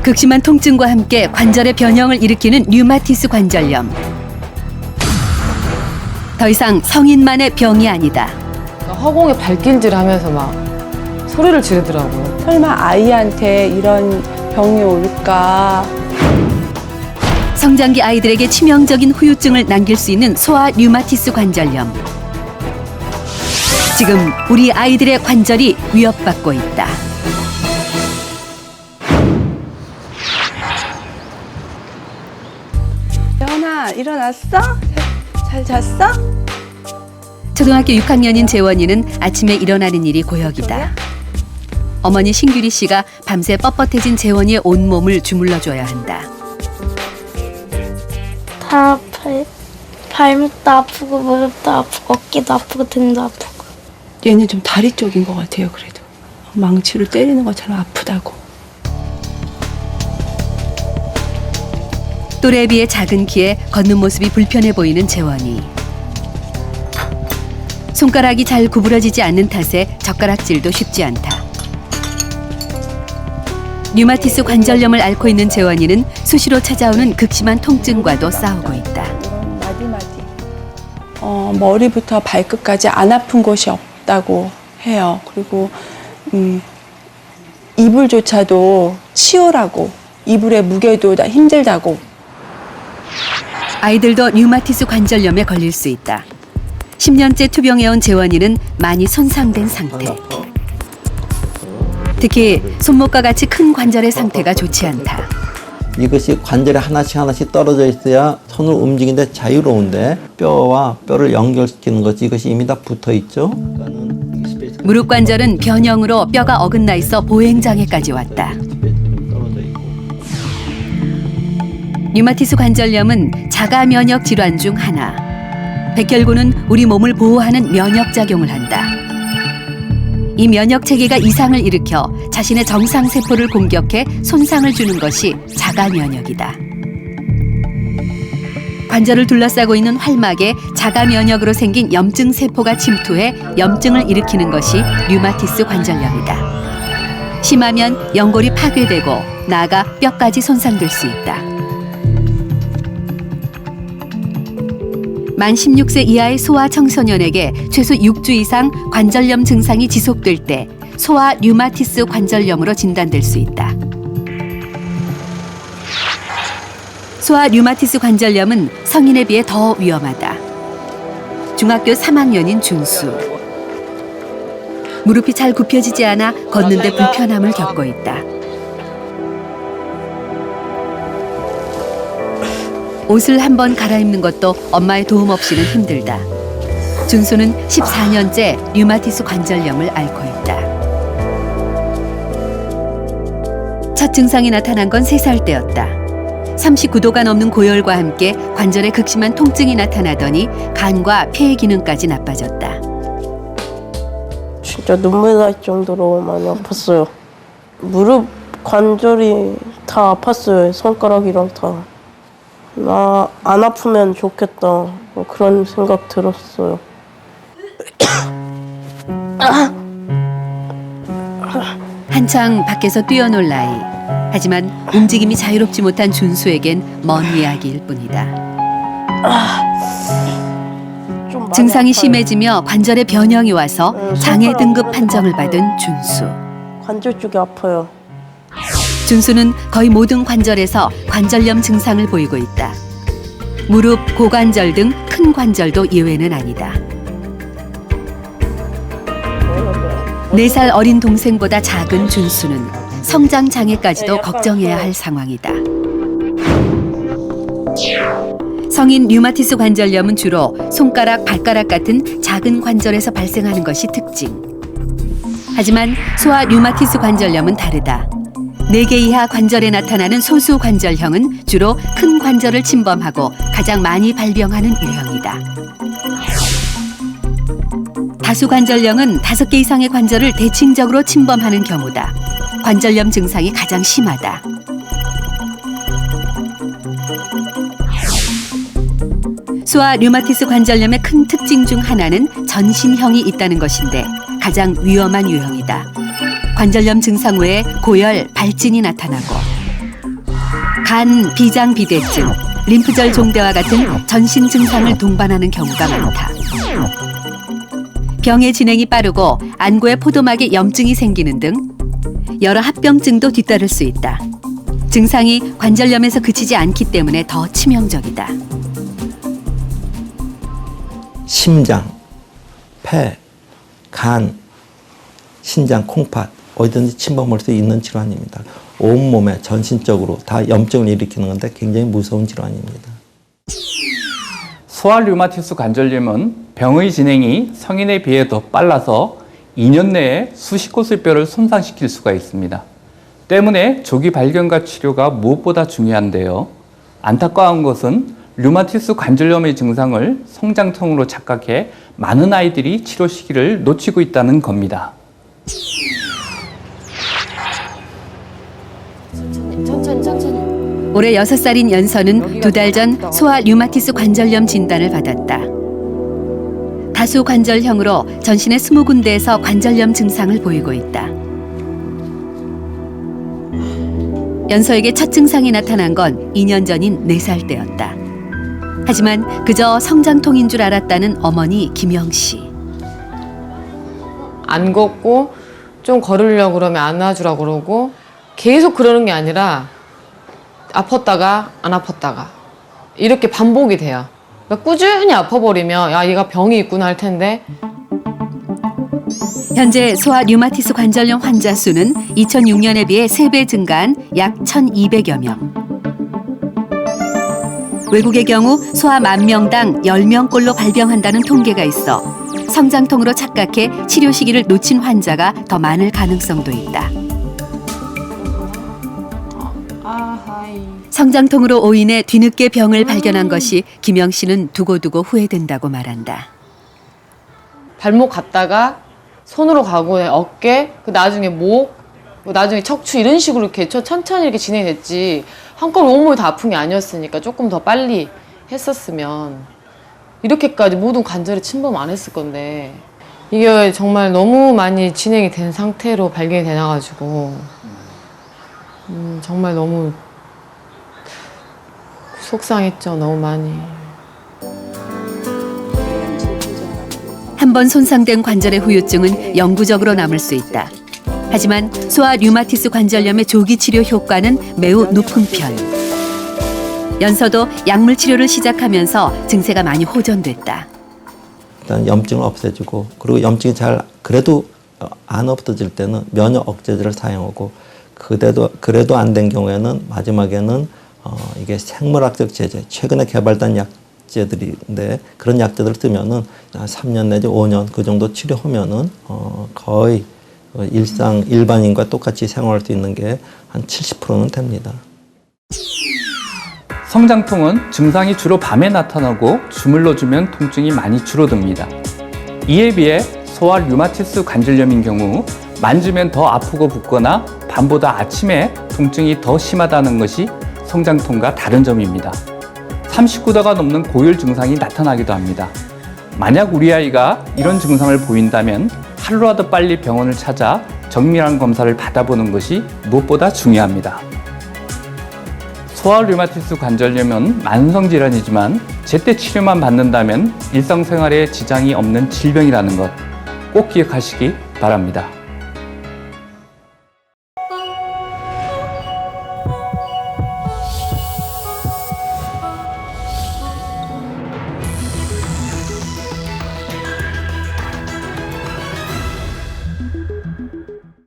극심한 통증과 함께 관절의 변형을 일으키는 류마티스 관절염. 더 이상 성인만의 병이 아니다. 허공에 발길질하면서 막 소리를 지르더라고요. 설마 아이한테 이런 병이 올까? 성장기 아이들에게 치명적인 후유증을 남길 수 있는 소아 류마티스 관절염. 지금 우리 아이들의 관절이 위협받고 있다. 재원아, 일어났어? 잘 잤어? 초등학교 6학년인 재원이는 아침에 일어나는 일이 고역이다. 어머니 신규리 씨가 밤새 뻣뻣해진 재원이의 온몸을 주물러줘야 한다. 다 아파요. 발목도 아프고 무릎도 아프고 어깨도 아프고 등도 아프고. 얘는 좀 다리 쪽인 것 같아요, 그래도. 망치로 때리는 것처럼 아프다고. 또래에 비해 작은 키에 걷는 모습이 불편해 보이는 재원이. 손가락이 잘 구부러지지 않는 탓에 젓가락질도 쉽지 않다. 류마티스 관절염을 앓고 있는 재원이는 수시로 찾아오는 극심한 통증과도 싸우고 있다. 마디마디. 머리부터 발끝까지 안 아픈 곳이 없다고 해요. 그리고 이불조차도 치우라고. 이불의 무게도 다 힘들다고. 아이들도 류마티스 관절염에 걸릴 수 있다. 10년째 투병해온 재원이는 많이 손상된 상태. 특히 손목과 같이 큰 관절의 상태가 좋지 않다. 이것이 관절에 하나씩 떨어져 있어야 손을 움직이는데 자유로운데 뼈와 뼈를 연결시키는 것이 이것이 이미 다 붙어 있죠. 무릎 관절은 변형으로 뼈가 어긋나 있어 보행장애까지 왔다. 류마티스 관절염은 자가 면역 질환 중 하나. 백혈구는 우리 몸을 보호하는 면역 작용을 한다. 이 면역 체계가 이상을 일으켜 자신의 정상 세포를 공격해 손상을 주는 것이 자가 면역이다. 관절을 둘러싸고 있는 활막에 자가 면역으로 생긴 염증 세포가 침투해 염증을 일으키는 것이 류마티스 관절염이다. 심하면 연골이 파괴되고 나아가 뼈까지 손상될 수 있다. 만 16세 이하의 소아 청소년에게 최소 6주 이상 관절염 증상이 지속될 때 소아 류마티스 관절염으로 진단될 수 있다. 소아 류마티스 관절염은 성인에 비해 더 위험하다. 중학교 3학년인 준수. 무릎이 잘 굽혀지지 않아 걷는데 불편함을 겪고 있다. 옷을 한 번 갈아입는 것도 엄마의 도움 없이는 힘들다. 준수는 14년째 류마티스 관절염을 앓고 있다. 첫 증상이 나타난 건 3살 때였다. 39도가 넘는 고열과 함께 관절에 극심한 통증이 나타나더니 간과 폐의 기능까지 나빠졌다. 진짜 눈물 날 정도로 많이 아팠어요. 무릎 관절이 다 아팠어요. 손가락이랑 다. 나 안 아프면 좋겠다. 뭐 그런 생각 들었어요. 한창 밖에서 뛰어놀 나이. 하지만 움직임이 자유롭지 못한 준수에겐 먼 이야기일 뿐이다. 좀 많이 증상이 아파요. 심해지며 관절에 변형이 와서 장애 등급 판정을 받은 준수. 관절 쪽이 아파요. 준수는 거의 모든 관절에서 관절염 증상을 보이고 있다. 무릎, 고관절 등 큰 관절도 예외는 아니다. 4살 어린 동생보다 작은 준수는 성장 장애까지도 걱정해야 할 상황이다. 성인 류마티스 관절염은 주로 손가락, 발가락 같은 작은 관절에서 발생하는 것이 특징. 하지만 소아 류마티스 관절염은 다르다. 4개 이하 관절에 나타나는 소수 관절형은 주로 큰 관절을 침범하고 가장 많이 발병하는 유형이다. 다수 관절염은 5개 이상의 관절을 대칭적으로 침범하는 경우다. 관절염 증상이 가장 심하다. 소아 류마티스 관절염의 큰 특징 중 하나는 전신형이 있다는 것인데 가장 위험한 유형이다. 관절염 증상 외에 고열, 발진이 나타나고 간 비장 비대증, 림프절 종대와 같은 전신 증상을 동반하는 경우가 많다. 병의 진행이 빠르고 안구에 포도막에 염증이 생기는 등 여러 합병증도 뒤따를 수 있다. 증상이 관절염에서 그치지 않기 때문에 더 치명적이다. 심장, 폐, 간, 신장, 콩팥 어디든지 침범할 수 있는 질환입니다. 온몸에 전신적으로 다 염증을 일으키는 건데 굉장히 무서운 질환입니다. 소아 류마티스 관절염은 병의 진행이 성인에 비해 더 빨라서 2년 내에 수십 곳의 뼈를 손상시킬 수가 있습니다. 때문에 조기 발견과 치료가 무엇보다 중요한데요. 안타까운 것은 류마티스 관절염의 증상을 성장통으로 착각해 많은 아이들이 치료 시기를 놓치고 있다는 겁니다. 올해 6살인 연서는 2달 전 소아 류마티스 관절염 진단을 받았다. 다수 관절형으로 전신의 20군데에서 관절염 증상을 보이고 있다. 연서에게 첫 증상이 나타난 건 2년 전인 4살 때였다. 하지만 그저 성장통인 줄 알았다는 어머니 김영 씨. 안 걷고 좀 걸으려고 그러면 안아주라고 그러고 계속 그러는 게 아니라 아팠다가 안 아팠다가 이렇게 반복이 돼요. 그러니까 꾸준히 아파버리면 야 얘가 병이 있구나 할 텐데. 현재 소아 류마티스 관절염 환자 수는 2006년에 비해 3배 증가한 약 1,200여 명. 외국의 경우 소아 10,000명당 10명꼴로 발병한다는 통계가 있어 성장통으로 착각해 치료 시기를 놓친 환자가 더 많을 가능성도 있다. 성장통으로 오인해 뒤늦게 병을 발견한 것이 김영 씨는 두고두고 후회된다고 말한다. 발목 갔다가 손으로 가고 어깨, 그 나중에 목, 나중에 척추 이런 식으로 이렇게 천천히 이렇게 진행이 됐지 한꺼번에 온몸이 다 아픈 게 아니었으니까 조금 더 빨리 했었으면 이렇게까지 모든 관절에 침범 안 했을 건데 이게 정말 너무 많이 진행이 된 상태로 발견이 되나가지고 정말 너무 속상했죠. 너무 많이. 한 번 손상된 관절의 후유증은 영구적으로 남을 수 있다. 하지만 소아 류마티스 관절염의 조기 치료 효과는 매우 높은 편. 연서도 약물 치료를 시작하면서 증세가 많이 호전됐다. 일단 염증을 없애주고 그리고 염증이 그래도 안 없어질 때는 면역 억제제를 사용하고 그래도 안 된 경우에는 마지막에는 이게 생물학적 제제 최근에 개발된 약제들인데 그런 약제들을 쓰면은 3년 내지 5년 그 정도 치료하면은 거의 일반인과 똑같이 생활할 수 있는 게 한 70%는 됩니다. 성장통은 증상이 주로 밤에 나타나고 주물러 주면 통증이 많이 줄어듭니다. 이에 비해 소아 류마티스 관절염인 경우 만지면 더 아프고 붓거나 밤보다 아침에 통증이 더 심하다는 것이 성장통과 다른 점입니다. 39도가 넘는 고열 증상이 나타나기도 합니다. 만약 우리 아이가 이런 증상을 보인다면 하루라도 빨리 병원을 찾아 정밀한 검사를 받아보는 것이 무엇보다 중요합니다. 소아 류마티스 관절염은 만성질환이지만 제때 치료만 받는다면 일상생활에 지장이 없는 질병이라는 것 꼭 기억하시기 바랍니다.